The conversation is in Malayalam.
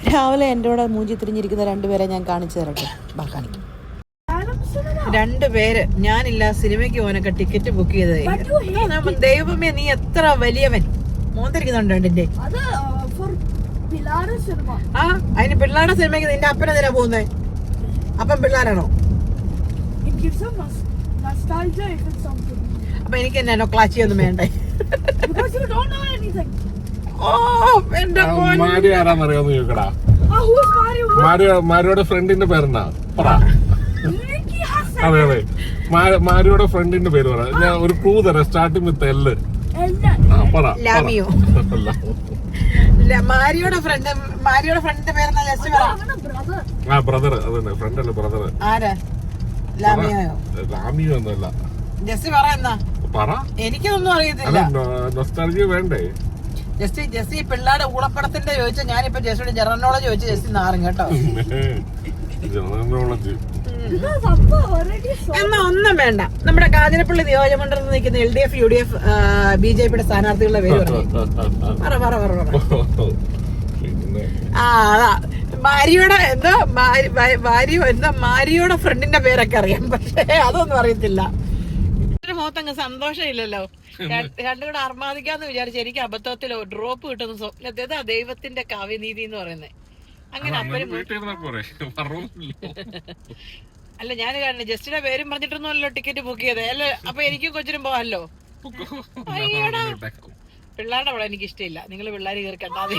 രാവിലെ എൻ്റെ കൂടെ മൂഞ്ചി തിരിഞ്ഞിരിക്കുന്ന രണ്ടുപേരെ ഞാൻ കാണിച്ചു തരട്ടെ. കാണിക്കും. രണ്ടുപേര് ഞാനില്ല സിനിമയ്ക്ക് പോകാനൊക്കെ ടിക്കറ്റ് ബുക്ക് ചെയ്തത്. ദൈവമേ, നീ എത്ര വലിയവൻ. മോന്തിരിക്കുന്നുണ്ടോ എന്റെ? ആ, അതിന് പിള്ളേരുടെ സിനിമയ്ക്ക് നിന്റെ അപ്പനെന്തിനാ പോകുന്നേ? അപ്പം പിള്ളേരാണോ? അപ്പൊ എനിക്ക് എന്നാ ക്ലാച്ചി ഒന്നും വേണ്ടേ? ആരാന്നറിയാന്ന് ചോദിക്കടാ. മാരിയുടെ ഫ്രണ്ടിന്റെ പേരെന്നാ പറ. അതെ അതെ, മാരിയുടെ ഫ്രണ്ടിന്റെ പേര് പറ. ഞാൻ ഒരു ക്ലൂ തരാം. സ്റ്റാർട്ടിംഗ് വിത്ത് എല്ല്. പറ. ലാമിയോ? മാരിയുടെ ഫ്രണ്ടിന്റെ പേരെന്നാ? ജസ്റ്റ് പറ. ആ, ബ്രദർ. അതന്നെ, ഫ്രണ്ട് അല്ല, ബ്രദർ. ആരാ? ലാമിയോ? ലാമിയോ ഒന്നല്ല. ജസ്റ്റ് പറ എന്നാ. പറ. എനിക്കൊന്നും അറിയത്തില്ല. നൊസ്റ്റാൾജിയ വേണ്ടേ? ജസ്റ്റ് ഈ പിള്ളേരുടെ ഊളപ്പടത്തിന്റെ ചോദിച്ചാൽ ഞാനിപ്പോ ജസ്റ്റ് ജനറൽ ചോദിച്ചു ജസ്റ്റ് നാറും കേട്ടോ. എന്നാ ഒന്നും വേണ്ട. നമ്മുടെ കാഞ്ഞിരപ്പള്ളി നിയോജകമണ്ഡലത്തിൽ നിൽക്കുന്ന LDF UDF BJP സ്ഥാനാർത്ഥികളുടെ പേര് പറഞ്ഞു. ആ, അതാ മാരിയുടെ മാരിയുടെ ഫ്രണ്ടിന്റെ പേരൊക്കെ അറിയാം, പക്ഷെ അതൊന്നും അറിയത്തില്ല. മുഖത്തങ്ങ് സന്തോഷം ഇല്ലല്ലോ. രണ്ടുകൂടെ അർമാദിക്കാന്ന് വിചാരിച്ചു. എനിക്ക് അബദ്ധത്തിൽ ഡ്രോപ്പ് കിട്ടുന്ന സ്വപ്നത്തെ ദൈവത്തിന്റെ കാവ്യനീതി എന്ന് പറയുന്നത്. അങ്ങനെ അല്ല, ഞാൻ കാണുന്നു ജസ്റ്റിന്റെ പേരും പറഞ്ഞിട്ടൊന്നുമല്ലോ ടിക്കറ്റ് ബുക്ക് ചെയ്തേ അല്ലേ? അപ്പൊ എനിക്കും കൊച്ചിനും പോകാമല്ലോ. പിള്ളേരുടെ അവിടെ എനിക്ക് ഇഷ്ടമില്ല. നിങ്ങൾ പിള്ളേർ കയറി കണ്ടാൽ